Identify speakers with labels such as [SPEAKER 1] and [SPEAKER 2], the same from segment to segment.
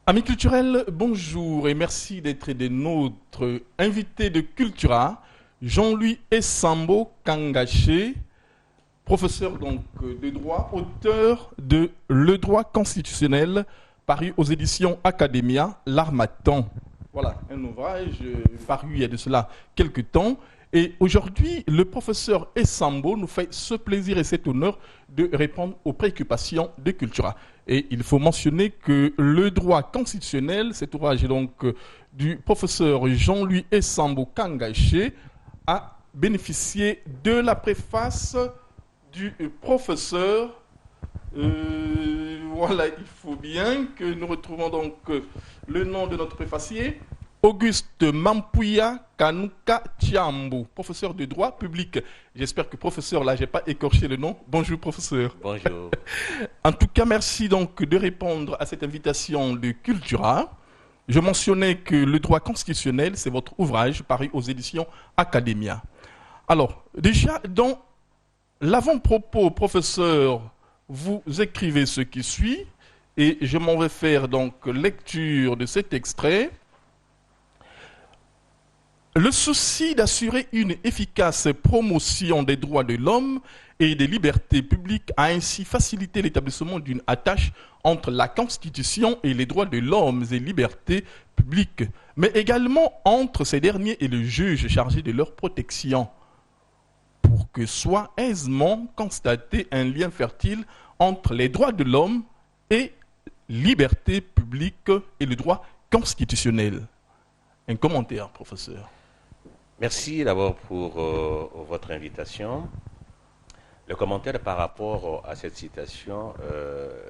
[SPEAKER 1] Amis culturels, bonjour et merci d'être de notre invité de Cultura, Jean-Louis Essambo Kangaché, professeur donc de droit, auteur de Le droit constitutionnel, paru aux éditions Academia, l'Harmattan. Voilà, un ouvrage paru il y a de cela quelques temps. Et aujourd'hui, le professeur Essambo nous fait ce plaisir et cet honneur de répondre aux préoccupations de Cultura. Et il faut mentionner que le droit constitutionnel, cet ouvrage donc du professeur Jean-Louis Essambo Kangaché, a bénéficié de la préface du professeur. Voilà, il faut bien que nous retrouvons donc le nom de notre préfacier. Auguste Mampuya Kanuka Tiambu, professeur de droit public. J'espère que professeur, là, je n'ai pas écorché le nom. Bonjour, professeur.
[SPEAKER 2] Bonjour.
[SPEAKER 1] En tout cas, merci donc de répondre à cette invitation de Cultura. Je mentionnais que le droit constitutionnel, c'est votre ouvrage paru aux éditions Academia. Alors, déjà, dans l'avant-propos, professeur, vous écrivez ce qui suit, et je m'en vais faire donc lecture de cet extrait. Le souci d'assurer une efficace promotion des droits de l'homme et des libertés publiques a ainsi facilité l'établissement d'une attache entre la Constitution et les droits de l'homme et libertés publiques, mais également entre ces derniers et le juge chargé de leur protection, pour que soit aisément constaté un lien fertile entre les droits de l'homme et libertés publiques et le droit constitutionnel. Un commentaire, professeur.
[SPEAKER 2] Merci d'abord pour votre invitation. Le commentaire par rapport à cette citation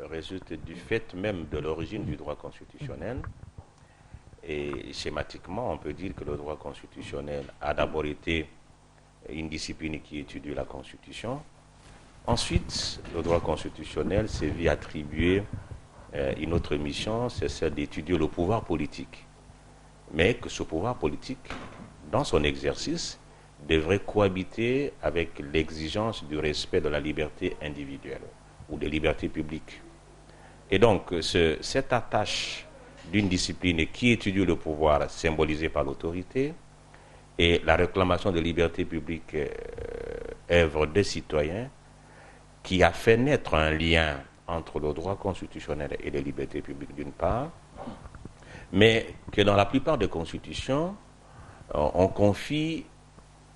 [SPEAKER 2] résulte du fait même de l'origine du droit constitutionnel. Et schématiquement, on peut dire que le droit constitutionnel a d'abord été une discipline qui étudie la Constitution. Ensuite, le droit constitutionnel s'est vu attribuer une autre mission, c'est celle d'étudier le pouvoir politique. Mais que ce pouvoir politique, dans son exercice, devrait cohabiter avec l'exigence du respect de la liberté individuelle ou des libertés publiques. Et donc, cette attache d'une discipline qui étudie le pouvoir symbolisé par l'autorité et la réclamation de libertés publiques œuvre des citoyens qui a fait naître un lien entre le droit constitutionnel et les libertés publiques d'une part, mais que dans la plupart des constitutions, on confie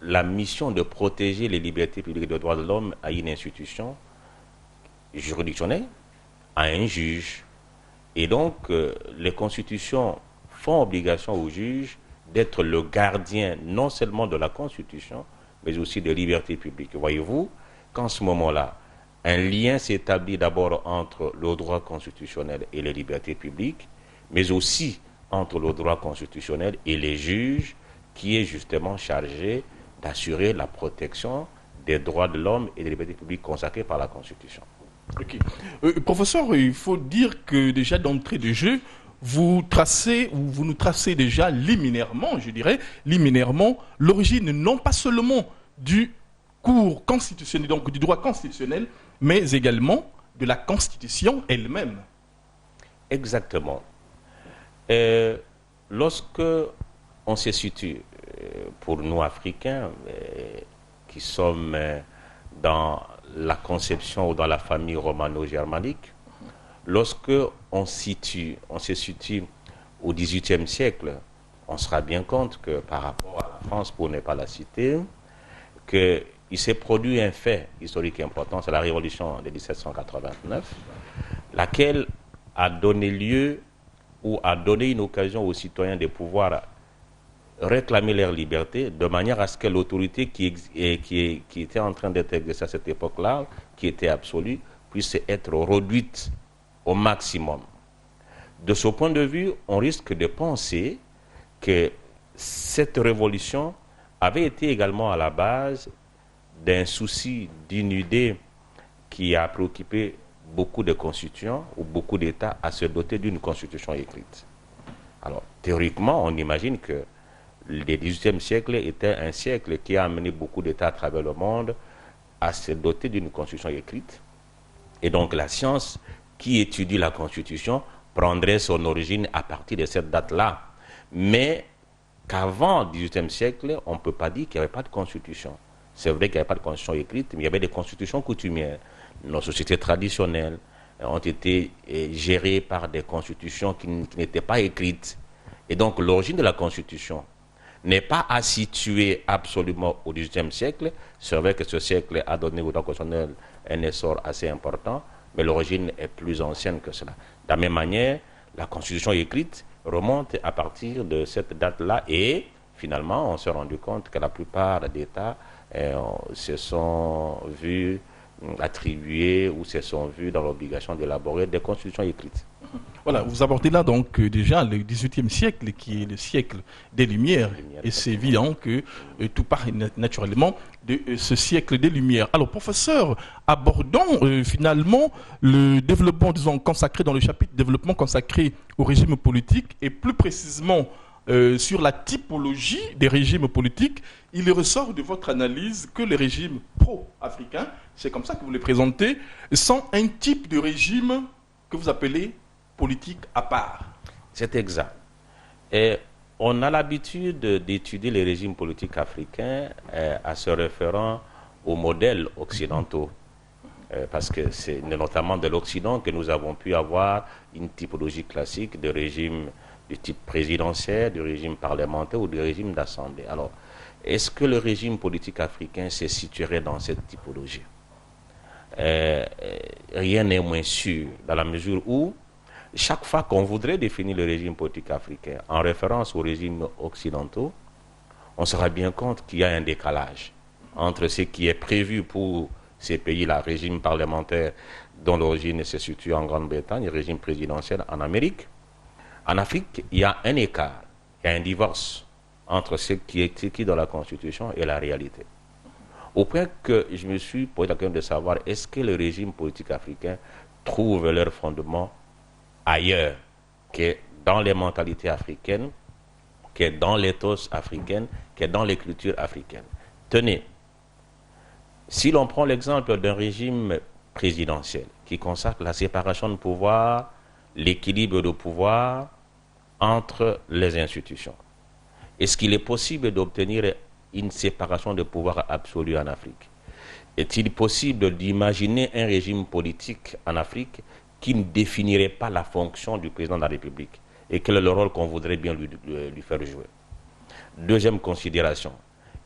[SPEAKER 2] la mission de protéger les libertés publiques et les droits de l'homme à une institution juridictionnelle, à un juge. Et donc, les constitutions font obligation au juge d'être le gardien non seulement de la Constitution, mais aussi des libertés publiques. Voyez-vous qu'en ce moment-là, un lien s'établit d'abord entre le droit constitutionnel et les libertés publiques, mais aussi entre le droit constitutionnel et les juges, qui est justement chargé d'assurer la protection des droits de l'homme et des libertés publiques consacrées par la Constitution.
[SPEAKER 1] Ok. Professeur, il faut dire que déjà d'entrée de jeu, vous nous tracez déjà liminairement, je dirais, l'origine non pas seulement du cours constitutionnel, donc du droit constitutionnel, mais également de la Constitution elle-même.
[SPEAKER 2] Exactement. Lorsque on se situe, pour nous Africains, qui sommes dans la conception ou dans la famille romano-germanique, lorsque on se situe au XVIIIe siècle, on se rend bien compte que par rapport à la France, pour ne pas la citer, qu'il s'est produit un fait historique important, c'est la Révolution de 1789, laquelle a donné lieu ou a donné une occasion aux citoyens de pouvoir réclamer leur liberté de manière à ce que l'autorité qui était en train d'être exercée à cette époque-là, qui était absolue, puisse être réduite au maximum. De ce point de vue, on risque de penser que cette révolution avait été également à la base d'un souci, d'une idée qui a préoccupé beaucoup de constituants ou beaucoup d'États à se doter d'une constitution écrite. Alors, théoriquement, on imagine que le XVIIIe siècle était un siècle qui a amené beaucoup d'États à travers le monde à se doter d'une constitution écrite. Et donc, la science qui étudie la Constitution prendrait son origine à partir de cette date-là. Mais qu'avant le XVIIIe siècle, on ne peut pas dire qu'il n'y avait pas de constitution. C'est vrai qu'il n'y avait pas de constitution écrite, mais il y avait des constitutions coutumières. Nos sociétés traditionnelles ont été gérées par des constitutions qui n'étaient pas écrites. Et donc l'origine de la constitution n'est pas à situer absolument au XVIIIe siècle. C'est vrai que ce siècle a donné au droit constitutionnel un essor assez important, mais l'origine est plus ancienne que cela. De la même manière, la constitution écrite remonte à partir de cette date-là et finalement on s'est rendu compte que la plupart des États se sont vus attribuer ou se sont vus dans l'obligation d'élaborer des constitutions écrites.
[SPEAKER 1] Voilà, vous abordez là donc déjà le XVIIIe siècle qui est le siècle des Lumières et c'est évident que tout part naturellement de ce siècle des Lumières. Alors professeur, abordons finalement le développement, disons, consacré dans le chapitre développement consacré au régime politique et plus précisément sur la typologie des régimes politiques. Il ressort de votre analyse que les régimes pro-africains, c'est comme ça que vous les présentez, sont un type de régime que vous appelez politique à part.
[SPEAKER 2] C'est exact. Et on a l'habitude d'étudier les régimes politiques africains à se référant aux modèles occidentaux. Parce que c'est notamment de l'Occident que nous avons pu avoir une typologie classique de régime du type présidentiel, du régime parlementaire ou du régime d'assemblée. Alors, est-ce que le régime politique africain se situerait dans cette typologie? Rien n'est moins sûr, dans la mesure où chaque fois qu'on voudrait définir le régime politique africain en référence aux régimes occidentaux, on se rend bien compte qu'il y a un décalage entre ce qui est prévu pour ces pays-là, régime parlementaire dont l'origine se situe en Grande-Bretagne, et régime présidentiel en Amérique. En Afrique, il y a un écart, il y a un divorce entre ce qui est écrit dans la Constitution et la réalité. Au point que je me suis posé la question de savoir est-ce que le régime politique africain trouve leur fondement ailleurs que dans les mentalités africaines, que dans l'éthos africaine, que dans les cultures africaines. Tenez, si l'on prend l'exemple d'un régime présidentiel qui consacre la séparation de pouvoir, l'équilibre de pouvoir entre les institutions, est-ce qu'il est possible d'obtenir une séparation de pouvoir absolue en Afrique? Est-il possible d'imaginer un régime politique en Afrique qui ne définirait pas la fonction du président de la République et quel est le rôle qu'on voudrait bien lui faire jouer? Deuxième considération,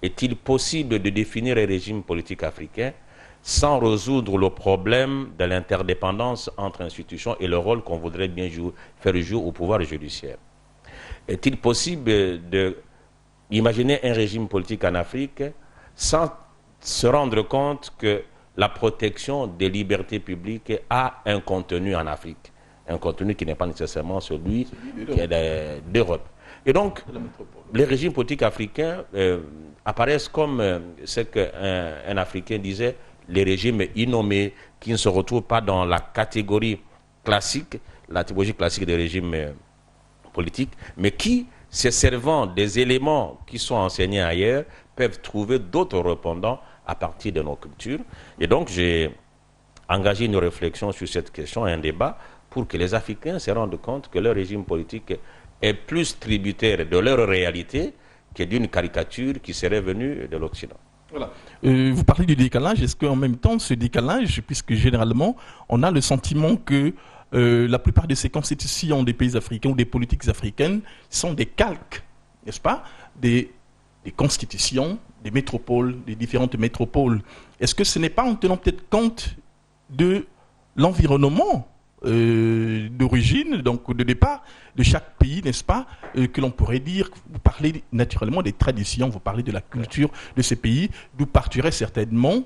[SPEAKER 2] est-il possible de définir un régime politique africain sans résoudre le problème de l'interdépendance entre institutions et le rôle qu'on voudrait bien faire jouer au pouvoir judiciaire? Est-il possible d'imaginer un régime politique en Afrique sans se rendre compte que la protection des libertés publiques a un contenu en Afrique, un contenu qui n'est pas nécessairement celui d'Europe. Et donc, les régimes politiques africains apparaissent comme ce qu'un Africain disait, les régimes innommés qui ne se retrouvent pas dans la catégorie classique, la typologie classique des régimes politiques, mais qui, se servant des éléments qui sont enseignés ailleurs, peuvent trouver d'autres répondants à partir de nos cultures. Et donc, j'ai engagé une réflexion sur cette question, un débat, pour que les Africains se rendent compte que leur régime politique est plus tributaire de leur réalité que d'une caricature qui serait venue de l'Occident.
[SPEAKER 1] Voilà. Vous parlez du décalage. Est-ce qu'en même temps, ce décalage, puisque généralement, on a le sentiment que la plupart de ces constitutions des pays africains ou des politiques africaines sont des calques, n'est-ce pas, des constitutions des métropoles, des différentes métropoles. Est-ce que ce n'est pas en tenant peut-être compte de l'environnement d'origine, donc de départ de chaque pays, n'est-ce pas, que l'on pourrait dire, vous parlez naturellement des traditions, vous parlez de la culture de ces pays, d'où partirait certainement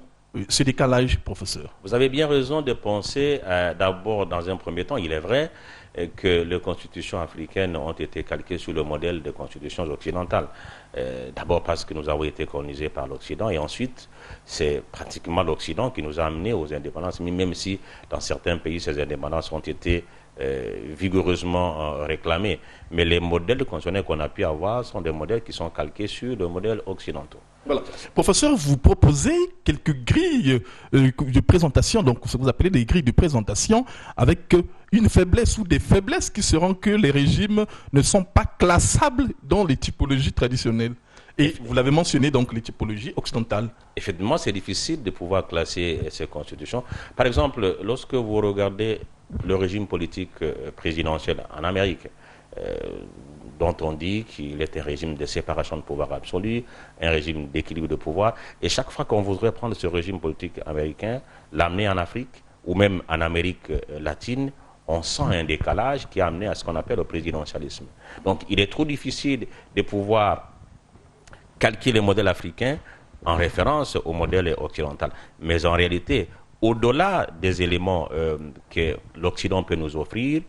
[SPEAKER 1] ce décalage, professeur?
[SPEAKER 2] Vous avez bien raison de penser, d'abord, dans un premier temps, il est vrai que les constitutions africaines ont été calquées sur le modèle des constitutions occidentales. D'abord parce que nous avons été colonisés par l'Occident, et ensuite, c'est pratiquement l'Occident qui nous a amenés aux indépendances, même si dans certains pays, ces indépendances ont été vigoureusement réclamés. Mais les modèles constitutionnels qu'on a pu avoir sont des modèles qui sont calqués sur le modèle occidental.
[SPEAKER 1] Voilà. Professeur, vous proposez quelques grilles de présentation, donc ce que vous appelez des grilles de présentation, avec une faiblesse ou des faiblesses qui seront que les régimes ne sont pas classables dans les typologies traditionnelles. Et vous l'avez mentionné, donc les typologies occidentales.
[SPEAKER 2] Effectivement, c'est difficile de pouvoir classer ces constitutions. Par exemple, lorsque vous regardez le régime politique présidentiel en Amérique, dont on dit qu'il est un régime de séparation de pouvoir absolu, un régime d'équilibre de pouvoir. Et chaque fois qu'on voudrait prendre ce régime politique américain, l'amener en Afrique ou même en Amérique latine, on sent un décalage qui a amené à ce qu'on appelle le présidentialisme. Donc il est trop difficile de pouvoir calquer le modèle africain en référence au modèle occidental. Mais en réalité, au-delà des éléments que l'Occident peut nous offrir,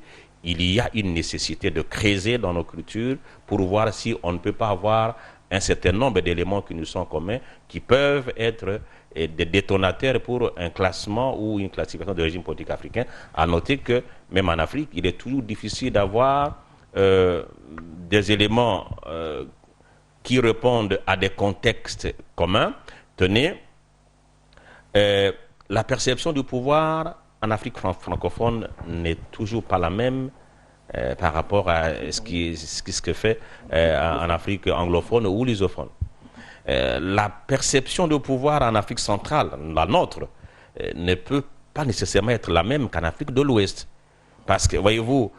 [SPEAKER 2] il y a une nécessité de creuser dans nos cultures pour voir si on ne peut pas avoir un certain nombre d'éléments qui nous sont communs, qui peuvent être des détonateurs pour un classement ou une classification de régime politique africain. À noter que, même en Afrique, il est toujours difficile d'avoir des éléments qui répondent à des contextes communs. Tenez, la perception du pouvoir en Afrique francophone n'est toujours pas la même par rapport à ce que fait en Afrique anglophone ou lusophone. La perception du pouvoir en Afrique centrale, la nôtre, ne peut pas nécessairement être la même qu'en Afrique de l'Ouest. Parce que, voyez-vous,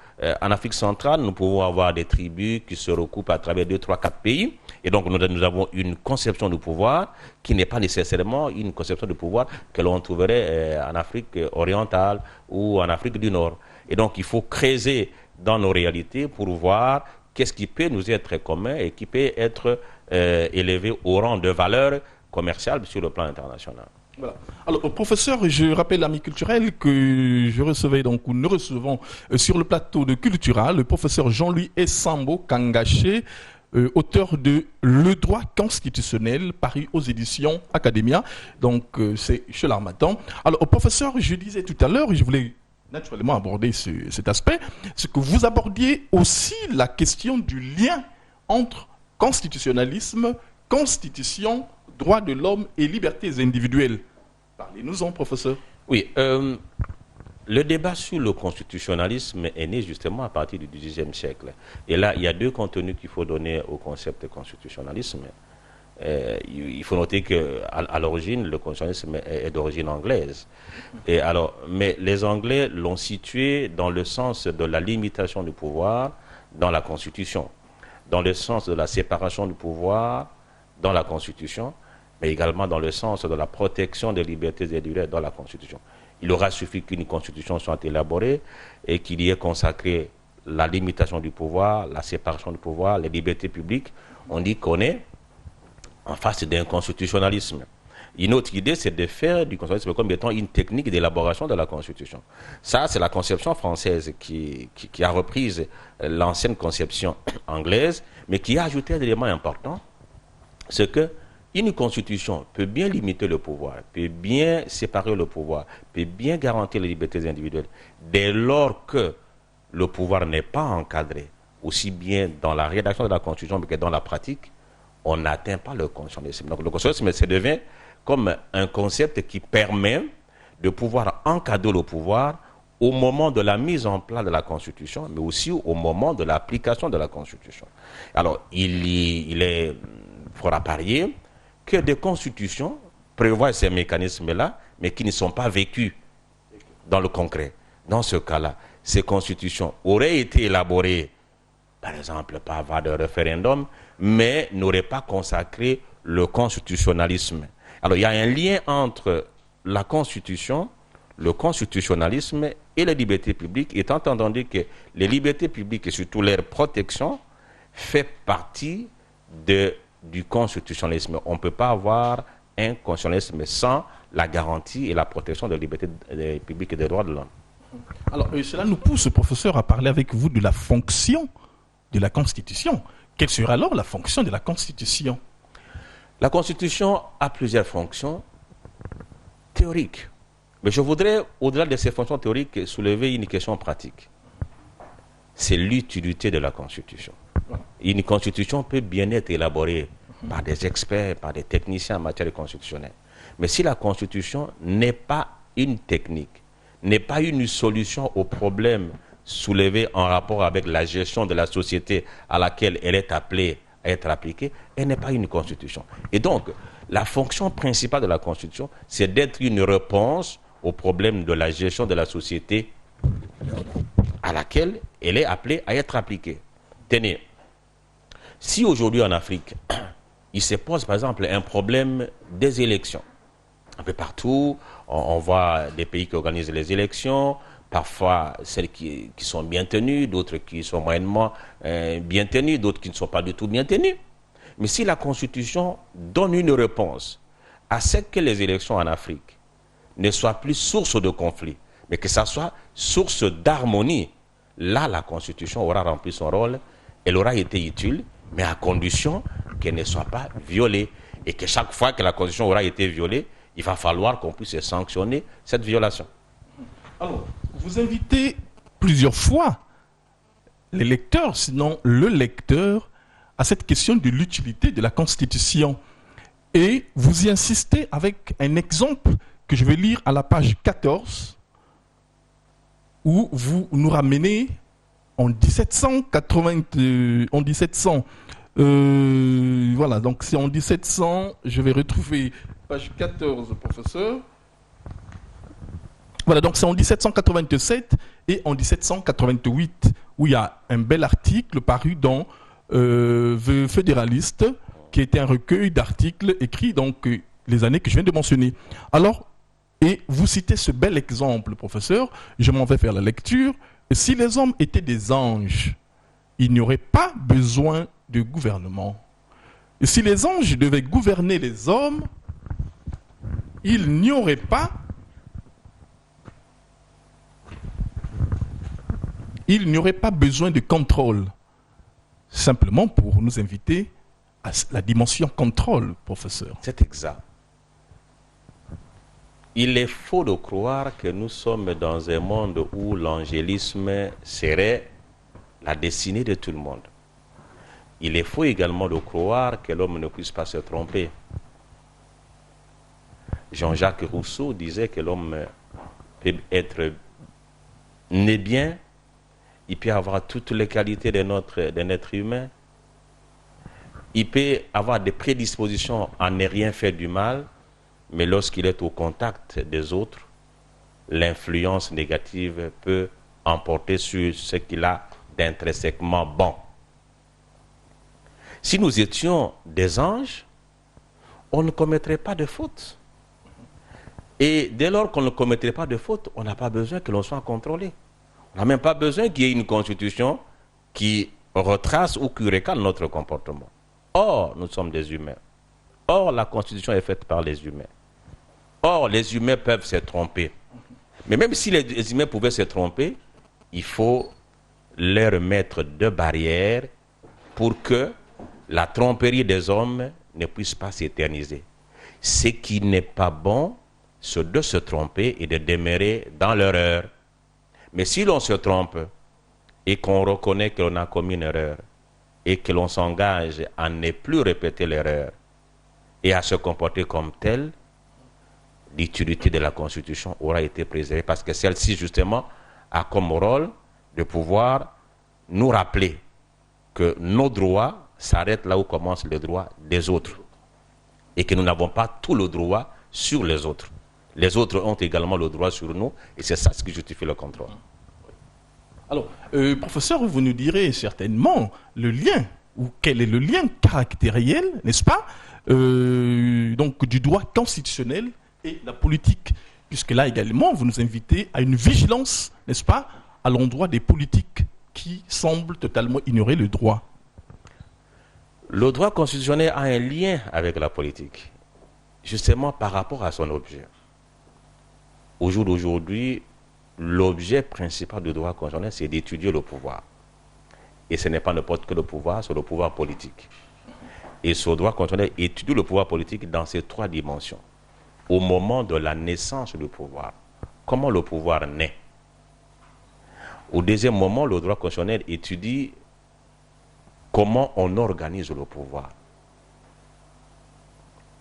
[SPEAKER 2] en Afrique centrale, nous pouvons avoir des tribus qui se recoupent à travers 2, 3, 4 pays. Et donc, nous avons une conception du pouvoir qui n'est pas nécessairement une conception du pouvoir que l'on trouverait en Afrique orientale ou en Afrique du Nord. Et donc, il faut creuser dans nos réalités pour voir qu'est-ce qui peut nous être commun et qui peut être élevé au rang de valeur commerciale sur le plan international.
[SPEAKER 1] Voilà. Alors, professeur, je rappelle l'ami culturel que je recevais donc, ou nous recevons sur le plateau de Cultura, le professeur Jean-Louis Essambo Kangaché, auteur de Le droit constitutionnel, paru aux éditions Academia. Donc, c'est chez l'Armatan. Alors, professeur, je disais tout à l'heure, et je voulais naturellement aborder cet aspect, c'est que vous abordiez aussi la question du lien entre constitutionnalisme, constitution, droits de l'homme et libertés individuelles. Parlez-nous-en, professeur.
[SPEAKER 2] Oui, le débat sur le constitutionnalisme est né justement à partir du XVIIIe siècle. Et là, il y a deux contenus qu'il faut donner au concept de constitutionnalisme. Il faut noter qu'à l'origine, le constitutionnalisme est d'origine anglaise. Et alors, mais les Anglais l'ont situé dans le sens de la limitation du pouvoir dans la Constitution, dans le sens de la séparation du pouvoir dans la Constitution, mais également dans le sens de la protection des libertés individuelles dans la Constitution. Il aura suffi qu'une Constitution soit élaborée et qu'il y ait consacré la limitation du pouvoir, la séparation du pouvoir, les libertés publiques. On dit qu'on est en face d'un constitutionnalisme. Une autre idée, c'est de faire du constitutionnalisme comme étant une technique d'élaboration de la Constitution. Ça, c'est la conception française qui a reprise l'ancienne conception anglaise, mais qui a ajouté un élément important, c'est que une constitution peut bien limiter le pouvoir, peut bien séparer le pouvoir, peut bien garantir les libertés individuelles, dès lors que le pouvoir n'est pas encadré, aussi bien dans la rédaction de la constitution que dans la pratique, on n'atteint pas le constitutionnalisme. Donc le constitutionnalisme, ça devient comme un concept qui permet de pouvoir encadrer le pouvoir au moment de la mise en place de la Constitution, mais aussi au moment de l'application de la Constitution. Alors, il est fort à parier que des constitutions prévoient ces mécanismes-là, mais qui ne sont pas vécus dans le concret. Dans ce cas-là, ces constitutions auraient été élaborées, par exemple, par voie de référendum, mais n'auraient pas consacré le constitutionnalisme. Alors, il y a un lien entre la Constitution, le constitutionnalisme et les libertés publiques, étant entendu que les libertés publiques et surtout leur protection fait partie du constitutionnalisme. On ne peut pas avoir un constitutionnalisme sans la garantie et la protection des libertés publiques et des droits de l'homme.
[SPEAKER 1] Alors, cela nous pousse, professeur, à parler avec vous de la fonction de la Constitution. Quelle sera alors la fonction de la Constitution ?
[SPEAKER 2] La Constitution a plusieurs fonctions théoriques. Mais je voudrais, au-delà de ces fonctions théoriques, soulever une question pratique. c'est l'utilité de la Constitution. Une Constitution peut bien être élaborée par des experts, par des techniciens en matière constitutionnelle. Mais si la Constitution n'est pas une technique, n'est pas une solution aux problèmes soulevés en rapport avec la gestion de la société à laquelle elle est appelée à être appliquée, elle n'est pas une Constitution. Et donc, la fonction principale de la Constitution, c'est d'être une réponse aux problèmes de la gestion de la société à laquelle elle est appelée à être appliquée. Tenez, si aujourd'hui en Afrique, il se pose par exemple un problème des élections, un peu partout, on voit des pays qui organisent les élections, parfois celles qui sont bien tenues, d'autres qui sont moyennement bien tenues, d'autres qui ne sont pas du tout bien tenues. Mais si la Constitution donne une réponse à ce que les élections en Afrique ne soient plus source de conflit, mais que ça soit source d'harmonie, là la Constitution aura rempli son rôle, elle aura été utile, mais à condition qu'elle ne soit pas violée. Et que chaque fois que la Constitution aura été violée, il va falloir qu'on puisse sanctionner cette violation.
[SPEAKER 1] Alors, vous invitez plusieurs fois les lecteurs, sinon le lecteur, à cette question de l'utilité de la Constitution. Et vous y insistez avec un exemple que je vais lire à la page 14, où vous nous ramenez en 1780, voilà, donc c'est en 1700, je vais retrouver page 14, professeur. Voilà, donc c'est en 1787 et en 1788 où il y a un bel article paru dans The Federalist, qui était un recueil d'articles écrits donc les années que je viens de mentionner. Alors, et vous citez ce bel exemple, professeur, je m'en vais faire la lecture. Si les hommes étaient des anges, il n'y aurait pas besoin de gouvernement. Et si les anges devaient gouverner les hommes, il n'y aurait pas besoin de contrôle. Simplement pour nous inviter à la dimension contrôle, professeur.
[SPEAKER 2] C'est exact. Il est faux de croire que nous sommes dans un monde où l'angélisme serait la destinée de tout le monde. Il est faux également de croire que l'homme ne puisse pas se tromper. Jean-Jacques Rousseau disait que l'homme peut être né bien, il peut avoir toutes les qualités d'un être humain, il peut avoir des prédispositions à ne rien faire du mal, mais lorsqu'il est au contact des autres, l'influence négative peut emporter sur ce qu'il a d'intrinsèquement bon. Si nous étions des anges, on ne commettrait pas de faute. Et dès lors qu'on ne commettrait pas de faute, on n'a pas besoin que l'on soit contrôlé. On n'a même pas besoin qu'il y ait une constitution qui retrace ou qui recale notre comportement. Or, nous sommes des humains. Or, la constitution est faite par les humains. Or, les humains peuvent se tromper. Mais même si les humains pouvaient se tromper, il faut leur mettre deux barrières pour que la tromperie des hommes ne puisse pas s'éterniser. Ce qui n'est pas bon, c'est de se tromper et de demeurer dans l'erreur. Mais si l'on se trompe et qu'on reconnaît que l'on a commis une erreur et que l'on s'engage à ne plus répéter l'erreur et à se comporter comme tel, l'utilité de la Constitution aura été préservée parce que celle-ci, justement, a comme rôle de pouvoir nous rappeler que nos droits s'arrêtent là où commencent les droits des autres et que nous n'avons pas tout le droit sur les autres. Les autres ont également le droit sur nous et c'est ça ce qui justifie le contrôle.
[SPEAKER 1] Alors, professeur, vous nous direz certainement le lien, ou quel est le lien caractériel, n'est-ce pas, donc du droit constitutionnel et la politique, puisque là également, vous nous invitez à une vigilance, n'est-ce pas, à l'endroit des politiques qui semblent totalement ignorer le droit.
[SPEAKER 2] Le droit constitutionnel a un lien avec la politique, justement par rapport à son objet. Au jour d'aujourd'hui, l'objet principal du droit constitutionnel, c'est d'étudier le pouvoir. Et ce n'est pas n'importe quel pouvoir, c'est le pouvoir politique. Et ce droit constitutionnel étudie le pouvoir politique dans ces trois dimensions. Au moment de la naissance du pouvoir, comment le pouvoir naît. Au deuxième moment, le droit constitutionnel étudie comment on organise le pouvoir,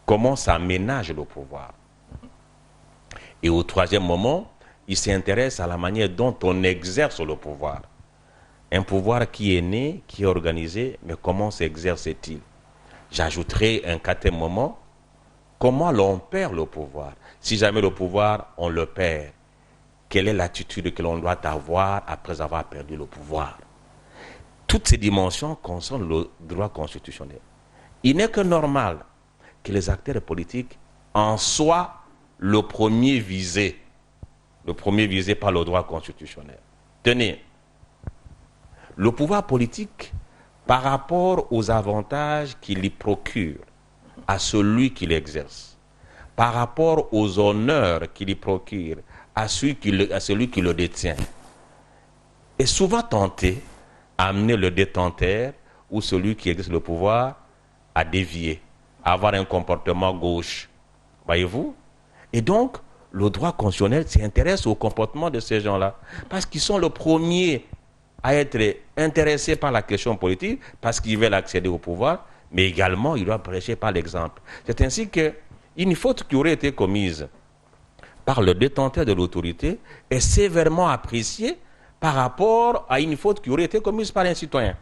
[SPEAKER 2] comment s'aménage le pouvoir. Et au troisième moment, il s'intéresse à la manière dont on exerce le pouvoir. Un pouvoir qui est né, qui est organisé, mais comment s'exerce-t-il? J'ajouterai un quatrième moment, comment l'on perd le pouvoir? Si jamais le pouvoir, on le perd, quelle est l'attitude que l'on doit avoir après avoir perdu le pouvoir? Toutes ces dimensions concernent le droit constitutionnel. Il n'est que normal que les acteurs politiques en soient le premier visé par le droit constitutionnel. Tenez, le pouvoir politique, par rapport aux avantages qu'il y procure à celui qui l'exerce, par rapport aux honneurs qu'il y procure à celui qui le détient, est souvent tenté à amener le détenteur ou celui qui exerce le pouvoir à dévier, à avoir un comportement gauche. Voyez-vous? Et donc, le droit constitutionnel s'intéresse au comportement de ces gens-là, parce qu'ils sont le premier à être intéressés par la question politique, parce qu'ils veulent accéder au pouvoir, mais également, ils doivent prêcher par l'exemple. C'est ainsi qu'une faute qui aurait été commise par le détenteur de l'autorité est sévèrement appréciée par rapport à une faute qui aurait été commise par un citoyen.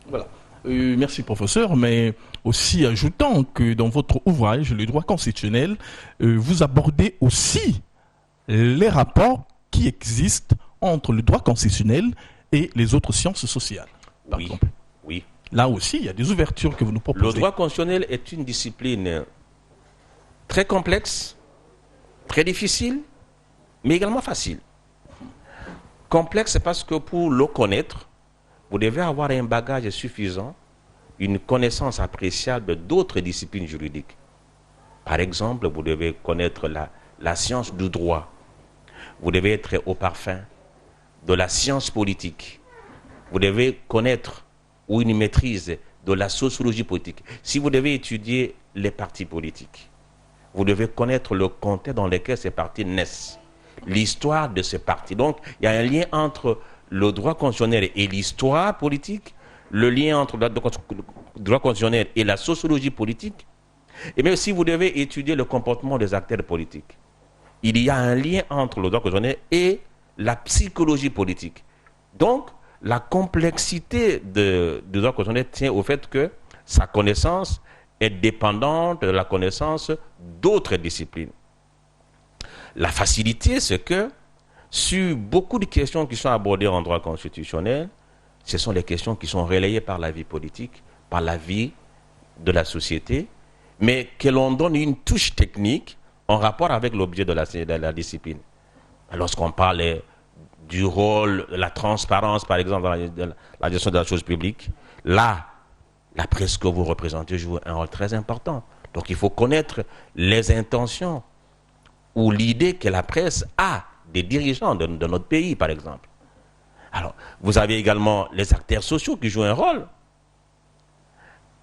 [SPEAKER 1] Voilà. Merci professeur, mais aussi ajoutant que dans votre ouvrage, le droit constitutionnel, vous abordez aussi les rapports qui existent entre le droit constitutionnel et les autres sciences sociales. Par exemple.
[SPEAKER 2] Oui.
[SPEAKER 1] Là aussi, il y a des ouvertures que vous nous proposez.
[SPEAKER 2] Le droit constitutionnel est une discipline très complexe, très difficile, mais également facile. Complexe parce que pour le connaître, vous devez avoir un bagage suffisant, une connaissance appréciable d'autres disciplines juridiques. Par exemple, vous devez connaître la science du droit. Vous devez être au parfum de la science politique. Vous devez connaître ou une maîtrise de la sociologie politique. Si vous devez étudier les partis politiques, vous devez connaître le contexte dans lequel ces partis naissent, l'histoire de ces partis. Donc, il y a un lien entre le droit constitutionnel et l'histoire politique, le lien entre le droit constitutionnel et la sociologie politique. Et même si vous devez étudier le comportement des acteurs politiques, il y a un lien entre le droit constitutionnel et la psychologie politique. Donc, la complexité du droit constitutionnel tient au fait que sa connaissance est dépendante de la connaissance d'autres disciplines. La facilité, c'est que sur beaucoup de questions qui sont abordées en droit constitutionnel, ce sont les questions qui sont relayées par la vie politique, par la vie de la société, mais que l'on donne une touche technique en rapport avec l'objet de la discipline. Lorsqu'on parle du rôle, de la transparence, par exemple, dans la gestion de la chose publique, là, la presse que vous représentez joue un rôle très important. Donc il faut connaître les intentions ou l'idée que la presse a des dirigeants de notre pays, par exemple. Alors, vous avez également les acteurs sociaux qui jouent un rôle.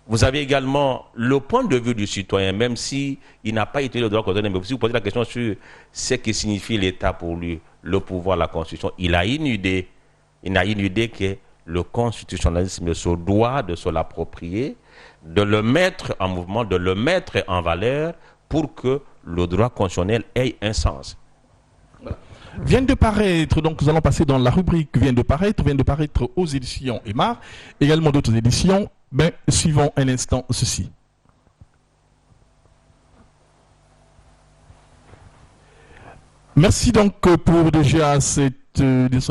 [SPEAKER 2] Vous avez également le point de vue du citoyen, même s'il n'a pas été le droit constitutionnel, mais si vous posez la question sur ce que signifie l'État pour lui, le pouvoir, la Constitution, il a une idée. Il a une idée que le constitutionnalisme se doit de se l'approprier, de le mettre en mouvement, de le mettre en valeur pour que le droit constitutionnel ait un sens.
[SPEAKER 1] Vient de paraître, donc nous allons passer dans la rubrique vient de paraître aux éditions Emar, également d'autres éditions. Suivons un instant ceci. Merci donc pour déjà ces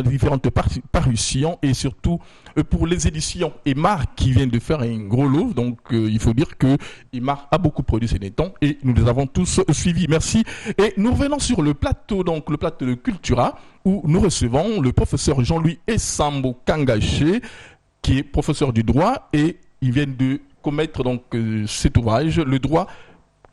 [SPEAKER 1] différentes parutions et surtout pour les éditions Emar qui viennent de faire un gros lot. Donc il faut dire que Emar a beaucoup produit ces derniers temps et nous les avons tous suivis. Merci. Et nous revenons sur le plateau, donc le plateau de Cultura, où nous recevons le professeur Jean-Louis Essambo Kangaché, qui est professeur du droit, et il vient de commettre donc cet ouvrage, le droit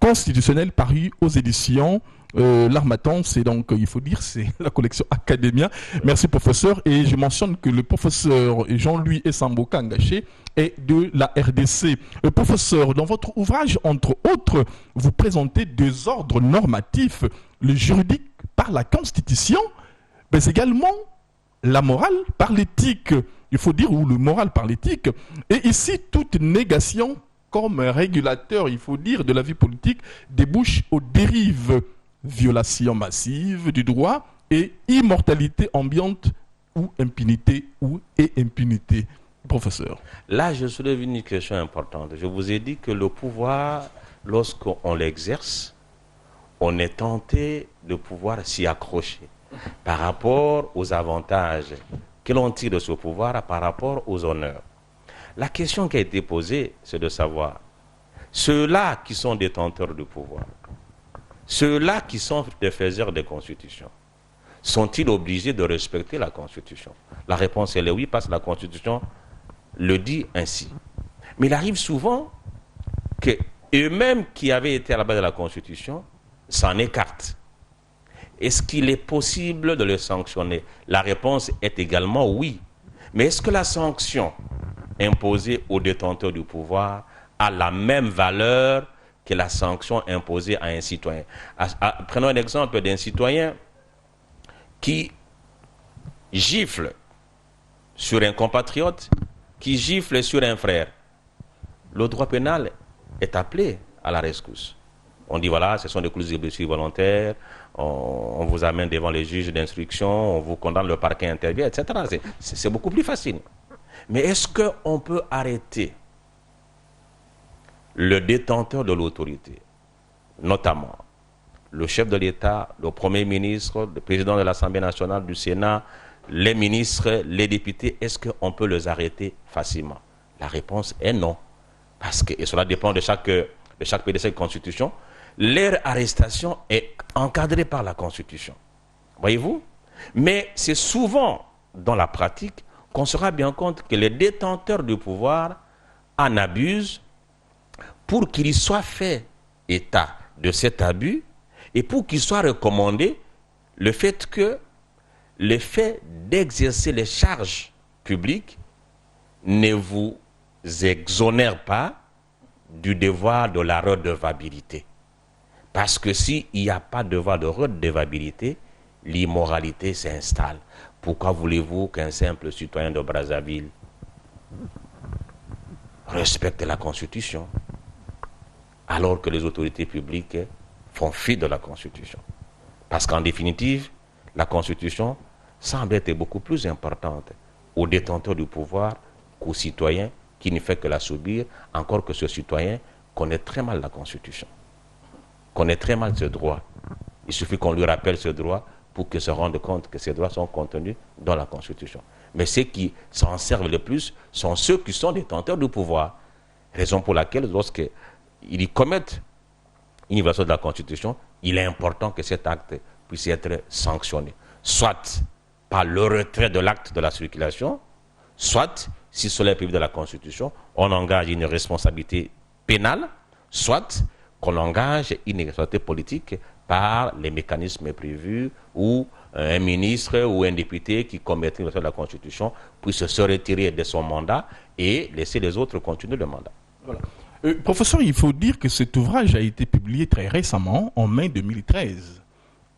[SPEAKER 1] constitutionnel, paru aux éditions L'Harmattan. C'est donc, il faut dire, c'est la collection Academia. Merci professeur. Et je mentionne que le professeur Jean-Louis Essambo Kangaché est de la RDC. Professeur, dans votre ouvrage, entre autres, vous présentez deux ordres normatifs, le juridique par la Constitution, mais également la morale par l'éthique, il faut dire, ou le moral par l'éthique. Et ici, toute négation comme régulateur, il faut dire, de la vie politique débouche aux dérives, violation massive du droit et immortalité ambiante ou impunité et impunité. Professeur.
[SPEAKER 2] Là, je soulève une question importante. Je vous ai dit que le pouvoir, lorsqu'on l'exerce, on est tenté de pouvoir s'y accrocher par rapport aux avantages que l'on tire de ce pouvoir par rapport aux honneurs. La question qui a été posée, c'est de savoir, ceux-là qui sont détenteurs du pouvoir, ceux-là qui sont des faiseurs des constitutions, sont-ils obligés de respecter la Constitution? La réponse est oui, parce que la Constitution le dit ainsi. Mais il arrive souvent que eux-mêmes qui avaient été à la base de la Constitution s'en écartent. Est-ce qu'il est possible de les sanctionner? La réponse est également oui. Mais est-ce que la sanction imposée aux détenteurs du pouvoir a la même valeur que la sanction imposée à un citoyen? Prenons un exemple d'un citoyen qui gifle sur un compatriote, qui gifle sur un frère. Le droit pénal est appelé à la rescousse. On dit voilà, ce sont des clauses de blessures volontaires, on vous amène devant les juges d'instruction, on vous condamne, le parquet intervient, etc. C'est beaucoup plus facile. Mais est-ce qu'on peut arrêter le détenteur de l'autorité, notamment le chef de l'État, le Premier ministre, le président de l'Assemblée nationale, du Sénat, les ministres, les députés, est-ce qu'on peut les arrêter facilement? La réponse est non. Parce que, et cela dépend de chaque pays de cette constitution, leur arrestation est encadrée par la Constitution. Voyez-vous? Mais c'est souvent dans la pratique qu'on se rend bien compte que les détenteurs du pouvoir en abusent pour qu'il soit fait état de cet abus et pour qu'il soit recommandé le fait d'exercer les charges publiques ne vous exonère pas du devoir de la redevabilité. Parce que s'il n'y a pas de devoir de redevabilité, l'immoralité s'installe. Pourquoi voulez-vous qu'un simple citoyen de Brazzaville respecte la Constitution alors que les autorités publiques font fi de la Constitution? Parce qu'en définitive, la Constitution semble être beaucoup plus importante aux détenteurs du pouvoir qu'aux citoyens qui ne fait que la subir, encore que ce citoyen connaît très mal la Constitution, connaît très mal ce droit. Il suffit qu'on lui rappelle ce droit pour qu'il se rende compte que ces droits sont contenus dans la Constitution. Mais ceux qui s'en servent le plus sont ceux qui sont détenteurs du pouvoir. Raison pour laquelle, lorsqu'ils commettent une violation de la Constitution, il est important que cet acte puisse être sanctionné. Soit par le retrait de l'acte de la circulation, soit, si cela est prévu de la Constitution, on engage une responsabilité pénale, soit qu'on engage une responsabilité politique par les mécanismes prévus où un ministre ou un député qui commettrait une violation de la Constitution puisse se retirer de son mandat et laisser les autres continuer le mandat.
[SPEAKER 1] Voilà. Professeur, il faut dire que cet ouvrage a été publié très récemment, en mai 2013.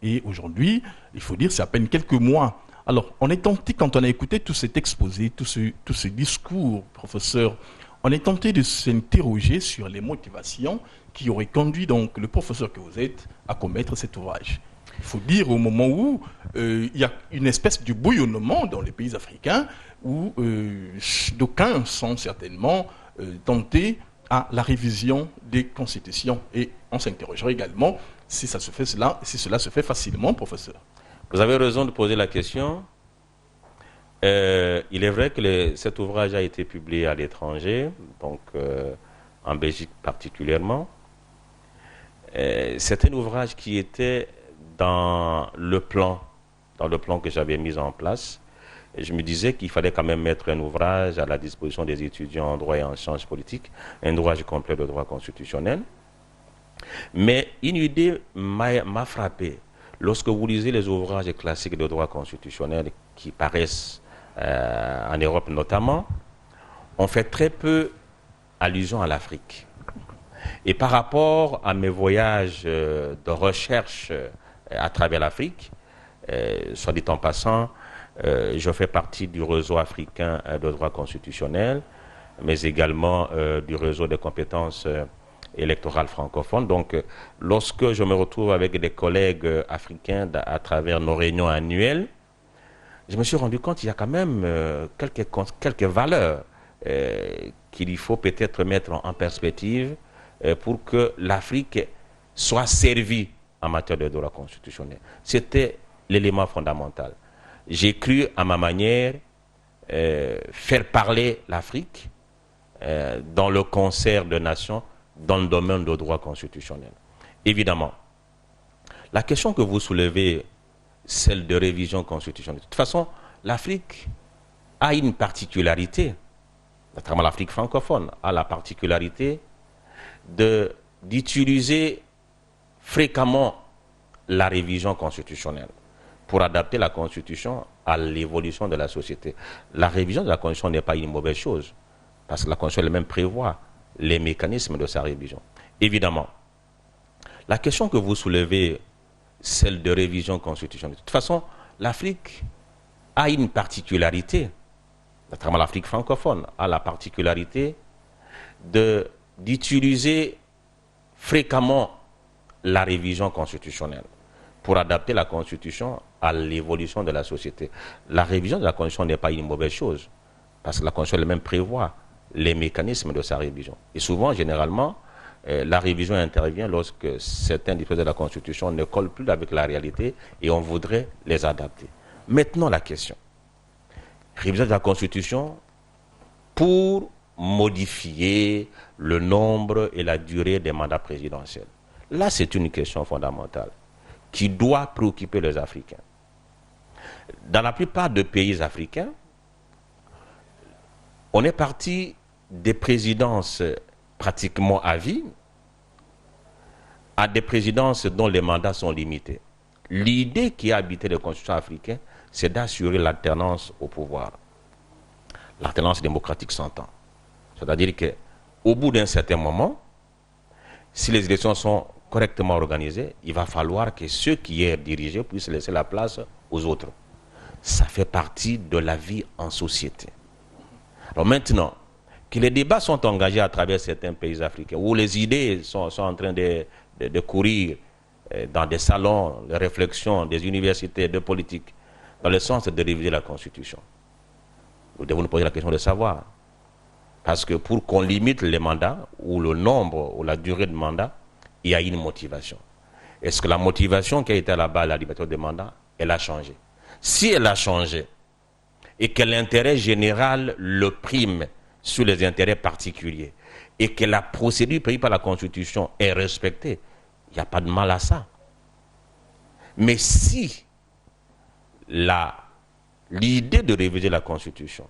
[SPEAKER 1] Et aujourd'hui, il faut dire, c'est à peine quelques mois. Alors, on est tenté, quand on a écouté tout cet exposé, tout ce discours, professeur, on est tenté de s'interroger sur les motivations qui auraient conduit donc le professeur que vous êtes à commettre cet ouvrage. Il faut dire au moment où il y a une espèce de bouillonnement dans les pays africains où d'aucuns sont certainement tentés à la révision des constitutions. Et on s'interrogerait également si cela se fait facilement, professeur.
[SPEAKER 2] Vous avez raison de poser la question. Il est vrai que cet ouvrage a été publié à l'étranger, donc en Belgique particulièrement. C'est un ouvrage qui était dans le plan que j'avais mis en place. Et je me disais qu'il fallait quand même mettre un ouvrage à la disposition des étudiants en droit et en sciences politiques, un ouvrage complet de droit constitutionnel. Mais une idée m'a frappé. Lorsque vous lisez les ouvrages classiques de droit constitutionnel qui paraissent en Europe notamment, on fait très peu allusion à l'Afrique. Et par rapport à mes voyages de recherche à travers l'Afrique, Soit dit en passant, je fais partie du réseau africain de droit constitutionnel, mais également du réseau des compétences électorales francophones. Donc, lorsque je me retrouve avec des collègues africains à travers nos réunions annuelles, je me suis rendu compte qu'il y a quand même quelques valeurs qu'il faut peut-être mettre en perspective pour que l'Afrique soit servie en matière de droit constitutionnel. C'était l'élément fondamental. J'ai cru, à ma manière, faire parler l'Afrique dans le concert de nations dans le domaine du droit constitutionnel. Évidemment, la question que vous soulevez, celle de révision constitutionnelle. De toute façon, l'Afrique a une particularité, notamment l'Afrique francophone, a la particularité d'utiliser fréquemment la révision constitutionnelle pour adapter la Constitution à l'évolution de la société. La révision de la Constitution n'est pas une mauvaise chose, parce que la Constitution elle-même prévoit les mécanismes de sa révision. Évidemment, la question que vous soulevez, celle de révision constitutionnelle. De toute façon, l'Afrique a une particularité, notamment l'Afrique francophone, a la particularité d'utiliser fréquemment la révision constitutionnelle pour adapter la Constitution à l'évolution de la société. La révision de la Constitution n'est pas une mauvaise chose, parce que la Constitution elle-même prévoit les mécanismes de sa révision. Et souvent, généralement, la révision intervient lorsque certains dispositifs de la Constitution ne collent plus avec la réalité et on voudrait les adapter. Maintenant, la question. Révision de la Constitution pour modifier le nombre et la durée des mandats présidentiels. Là, c'est une question fondamentale qui doit préoccuper les Africains. Dans la plupart des pays africains, on est parti des présidences pratiquement à vie à des présidences dont les mandats sont limités. L'idée qui a habité les constitutions africaines, c'est d'assurer l'alternance au pouvoir. L'alternance démocratique s'entend. C'est-à-dire qu'au bout d'un certain moment, si les élections sont correctement organisées, il va falloir que ceux qui aient dirigé puissent laisser la place aux autres. Ça fait partie de la vie en société. Alors maintenant, que les débats sont engagés à travers certains pays africains, où les idées sont en train de courir dans des salons de réflexion, des universités, de politique, dans le sens de réviser la Constitution. Nous devons nous poser la question de savoir. Parce que pour qu'on limite les mandats, ou le nombre, ou la durée de mandat, il y a une motivation. Est-ce que la motivation qui a été à la base de la liberté des mandats, elle a changé? Si elle a changé, et que l'intérêt général le prime sur les intérêts particuliers, et que la procédure prévue par la Constitution est respectée, il n'y a pas de mal à ça. Mais si l'idée de réviser la Constitution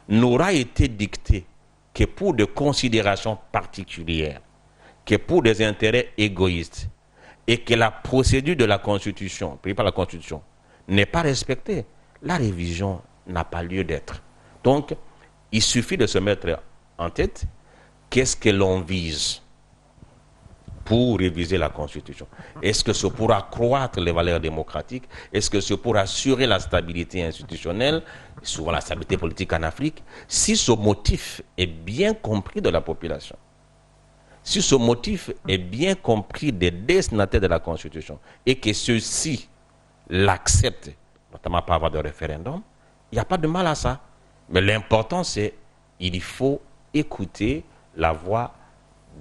[SPEAKER 2] n'aura été dictée que pour des considérations particulières, que pour des intérêts égoïstes, et que la procédure de la Constitution, prévue par la Constitution, n'est pas respectée, la révision n'a pas lieu d'être. Donc, il suffit de se mettre en tête qu'est-ce que l'on vise pour réviser la Constitution. Est-ce que c'est pour accroître les valeurs démocratiques? Est-ce que c'est pour assurer la stabilité institutionnelle, souvent la stabilité politique en Afrique? Si ce motif est bien compris de la population, si ce motif est bien compris des destinataires de la Constitution, et que ceux-ci l'acceptent, notamment par voie de référendum, il n'y a pas de mal à ça. Mais l'important, c'est qu'il faut écouter la voix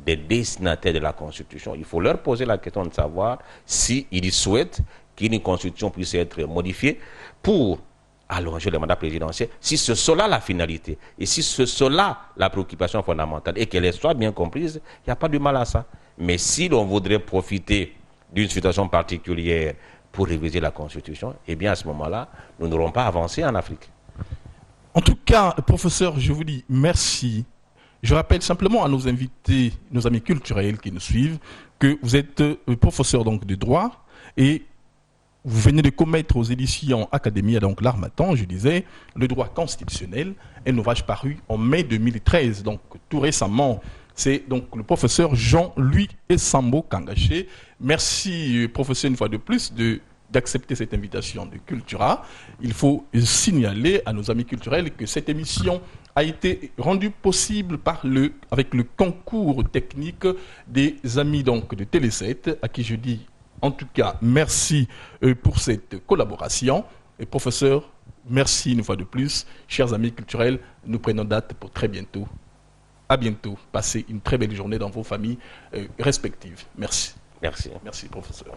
[SPEAKER 2] des destinataires de la Constitution. Il faut leur poser la question de savoir s'ils souhaitent qu'une Constitution puisse être modifiée pour allonger le mandat présidentiel, si c'est cela la finalité, et si c'est cela la préoccupation fondamentale, et qu'elle soit bien comprise, il n'y a pas de mal à ça. Mais si l'on voudrait profiter d'une situation particulière pour réviser la Constitution, eh bien à ce moment-là, nous n'aurons pas avancé en Afrique.
[SPEAKER 1] En tout cas, professeur, je vous dis merci. Je rappelle simplement à nos invités, nos amis culturels qui nous suivent, que vous êtes professeur donc de droit et vous venez de commettre aux éditions Académia, donc l'Harmattan, je disais, le droit constitutionnel, un ouvrage paru en mai 2013, donc tout récemment. C'est donc le professeur Jean-Louis Essambo Kangaché. Merci, professeur, une fois de plus, d'accepter cette invitation de Cultura. Il faut signaler à nos amis culturels que cette émission a été rendue possible avec le concours technique des amis donc, de Télé 7, à qui je dis en tout cas merci pour cette collaboration. Et professeur, merci une fois de plus. Chers amis culturels, nous prenons date pour très bientôt. À bientôt. Passez une très belle journée dans vos familles respectives. Merci.
[SPEAKER 2] Merci.
[SPEAKER 1] Merci, professeur.